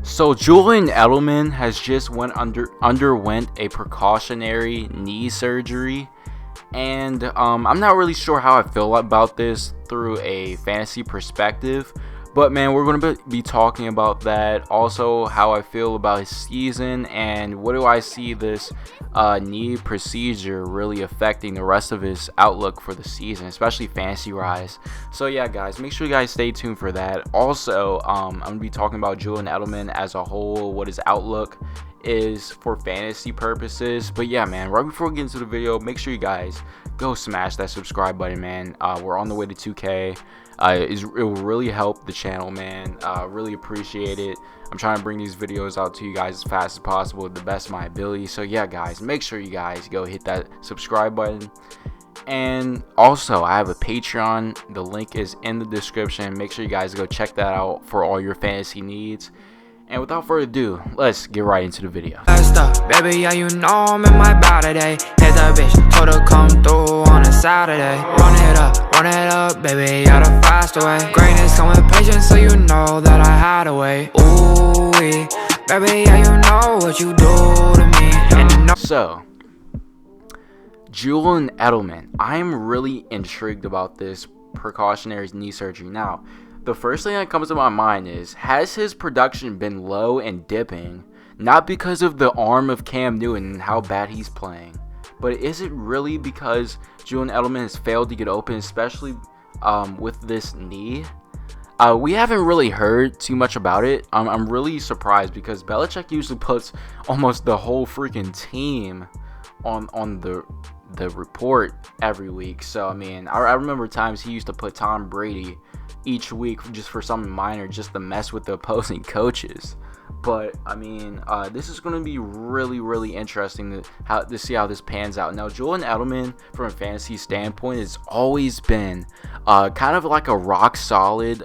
So Julian Edelman has just underwent a precautionary knee surgery, and I'm not really sure how I feel about this through a fantasy perspective. But man, we're going to be talking about that. Also, how I feel about his season, and what do I see this knee procedure really affecting the rest of his outlook for the season, especially fantasy wise. So yeah, guys, make sure you guys stay tuned for that. Also, I'm going to be talking about Julian Edelman as a whole, what his outlook is for fantasy purposes. But yeah, man, right before we get into the video, make sure you guys go smash that subscribe button, man. We're on the way to 2K. It will really help the channel, man. Really appreciate it. I'm trying to bring these videos out to you guys as fast as possible with the best of my ability. So yeah, guys, make sure you guys go hit that subscribe button. And also, I have a Patreon. The link is in the description. Make sure you guys go check that out for all your fantasy needs. And without further ado, let's get right into the video. Baby, yeah, you know I'm in my body today. Hit that bitch, told her come through on a Saturday. Run it up, baby, yeah, the fast way. Greatness come with patience, so you know that I had to wait. Ooh, baby, yeah, you know what you do to me. And you know. So, Julian Edelman, I'm really intrigued about this precautionary knee surgery. Now, the first thing that comes to my mind is, has his production been low and dipping, not because of the arm of Cam Newton and how bad he's playing, but is it really because Julian Edelman has failed to get open, especially with this knee? We haven't really heard too much about it. I'm really surprised because Belichick usually puts almost the whole freaking team on the report every week. So I mean, I remember times he used to put Tom Brady each week just for something minor, just to mess with the opposing coaches. But I mean, this is going to be really interesting to see how this pans out. Now, Julian Edelman, from a fantasy standpoint, has always been kind of like a rock solid,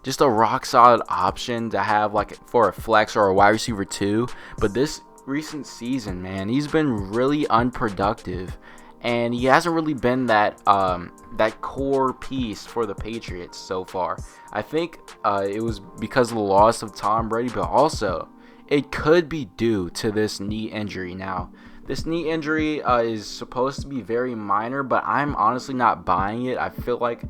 just a rock solid option to have like for a flex or a wide receiver too. But this recent season, man, he's been really unproductive, and he hasn't really been that core piece for the Patriots so far. I think it was because of the loss of Tom Brady, but also it could be due to this knee injury. Now, this knee injury is supposed to be very minor, but I'm honestly not buying it. I feel like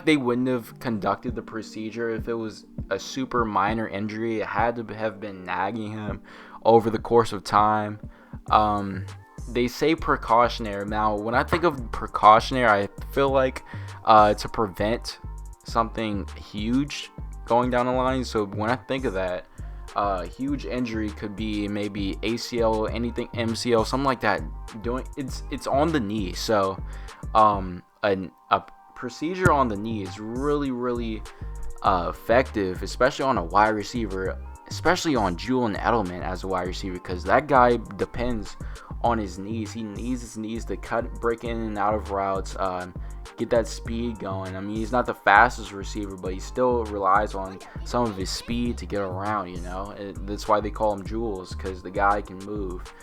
they wouldn't have conducted the procedure if it was a super minor injury. It had to have been nagging him over the course of time. They say precautionary. Now, when I think of precautionary, I feel like to prevent something huge going down the line. So when I think of that, huge injury could be maybe ACL, anything, MCL, something like that. It's on the knee. So a procedure on the knee is really effective, especially on a wide receiver, especially on Julian Edelman as a wide receiver, because that guy depends on his knees. He needs his knees to break in and out of routes, get that speed going. I mean, he's not the fastest receiver, but he still relies on some of his speed to get around, you know. That's why they call him Jules, because the guy can move.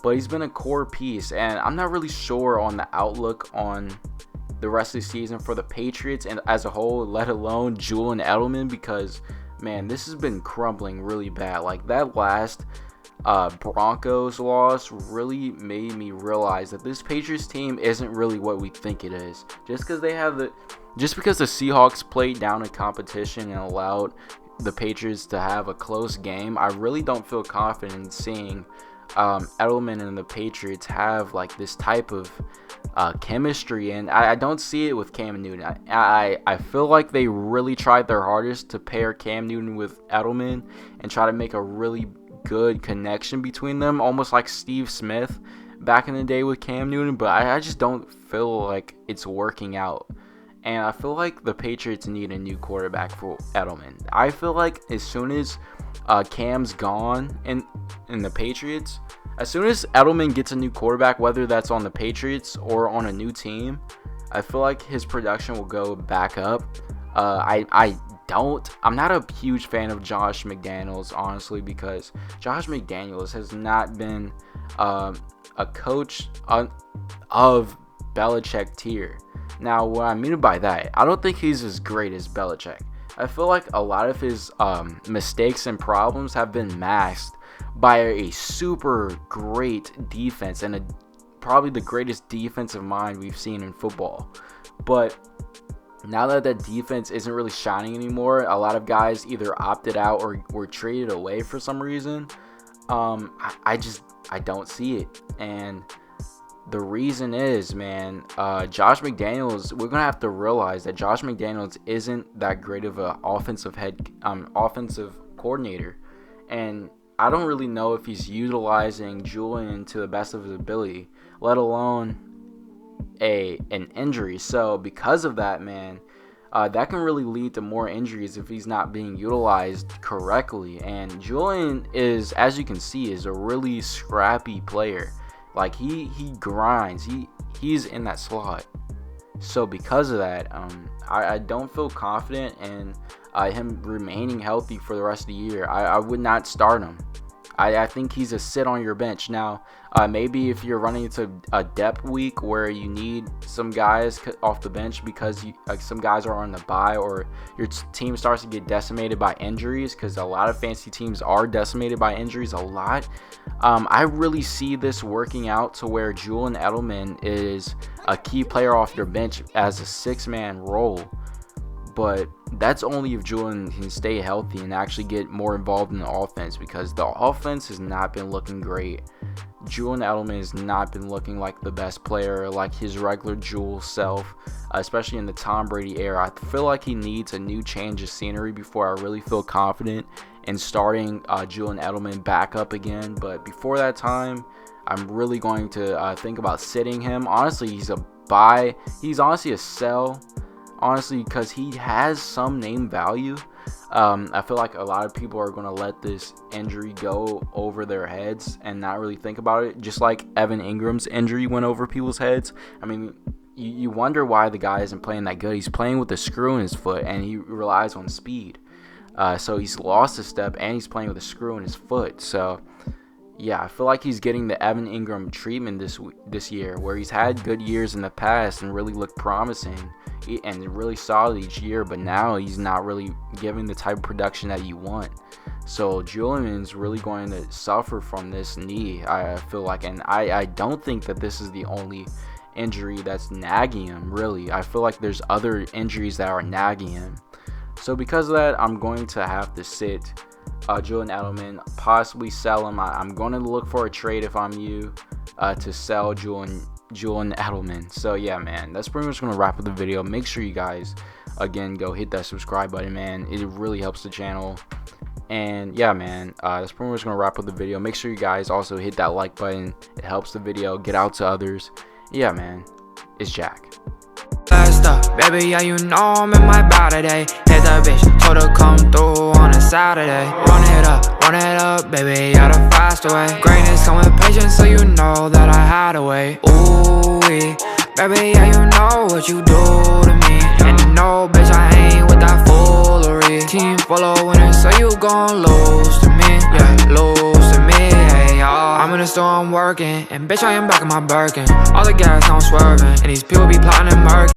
But he's been a core piece, and I'm not really sure on the outlook on the rest of the season for the Patriots and as a whole, let alone Julian Edelman, because man, this has been crumbling really bad. Like that last Broncos loss really made me realize that this Patriots team isn't really what we think it is. Just because the Seahawks played down a competition and allowed the Patriots to have a close game, I really don't feel confident in seeing Edelman and the Patriots have like this type of chemistry, and I don't see it with Cam Newton. I feel like they really tried their hardest to pair Cam Newton with Edelman and try to make a really good connection between them, almost like Steve Smith back in the day with Cam Newton, but I just don't feel like it's working out. And I feel like the Patriots need a new quarterback for Edelman. I feel like as soon as Cam's gone in the Patriots, as soon as Edelman gets a new quarterback, whether that's on the Patriots or on a new team, I feel like his production will go back up. I'm not a huge fan of Josh McDaniels, honestly, because Josh McDaniels has not been a coach of Belichick tier. Now, what I mean by that, I don't think he's as great as Belichick. I feel like a lot of his mistakes and problems have been masked by a super great defense and probably the greatest defensive mind we've seen in football. But now that that defense isn't really shining anymore, a lot of guys either opted out or were traded away for some reason. I don't see it. And the reason is, man, Josh McDaniels, we're going to have to realize that Josh McDaniels isn't that great of an offensive coordinator. And I don't really know if he's utilizing Julian to the best of his ability, let alone an injury. So because of that, man, that can really lead to more injuries if he's not being utilized correctly. And Julian is, as you can see, is a really scrappy player. Like he grinds. He's in that slot. So because of that, I don't feel confident in him remaining healthy for the rest of the year. I would not start him. I think he's a sit on your bench. Now, maybe if you're running into a depth week where you need some guys off the bench because some guys are on the bye, or your team starts to get decimated by injuries, because a lot of fantasy teams are decimated by injuries a lot. I really see this working out to where Julian Edelman is a key player off your bench as a 6-man role. But that's only if Julian can stay healthy and actually get more involved in the offense, because the offense has not been looking great. Julian Edelman has not been looking like the best player, like his regular Jul self, especially in the Tom Brady era. I feel like he needs a new change of scenery before I really feel confident in starting Julian Edelman back up again. But before that time, I'm really going to think about sitting him. Honestly, he's a buy. He's honestly a sell. Honestly, because he has some name value. I feel like a lot of people are going to let this injury go over their heads and not really think about it, just like Evan Ingram's injury went over people's heads. I mean, you wonder why the guy isn't playing that good. He's playing with a screw in his foot, and he relies on speed. So he's lost a step, and he's playing with a screw in his foot. So yeah, I feel like he's getting the Evan Ingram treatment this year, where he's had good years in the past and really looked promising and really solid each year, but now he's not really giving the type of production that you want. So Julian's really going to suffer from this knee, I feel like, and I don't think that this is the only injury that's nagging him, really. I feel like there's other injuries that are nagging him. So because of that, I'm going to have to sit Julian Edelman, possibly sell him. I'm going to look for a trade if I'm you to sell Julian Edelman. So yeah, man, that's pretty much going to wrap up the video. Make sure you guys, again, go hit that subscribe button, man. It really helps the channel. And yeah, man, that's pretty much going to wrap up the video. Make sure you guys also hit that like button. It helps the video get out to others. Yeah, man, it's Jack. Last up, baby, yeah, you know I'm in my body today. Hit the bitch, told her come through on a Saturday. Run it up, baby, yeah, the faster way. Greatness come with patience, so you know that I had a way. Ooh, baby, yeah, you know what you do to me. And you know, bitch, I ain't with that foolery. Team full of winners, so you gon' lose to me. Yeah, lose to me. I'm in the store, I'm working, and bitch, I am back in my Birkin. All the gas, I'm swerving, and these people be plotting and murking.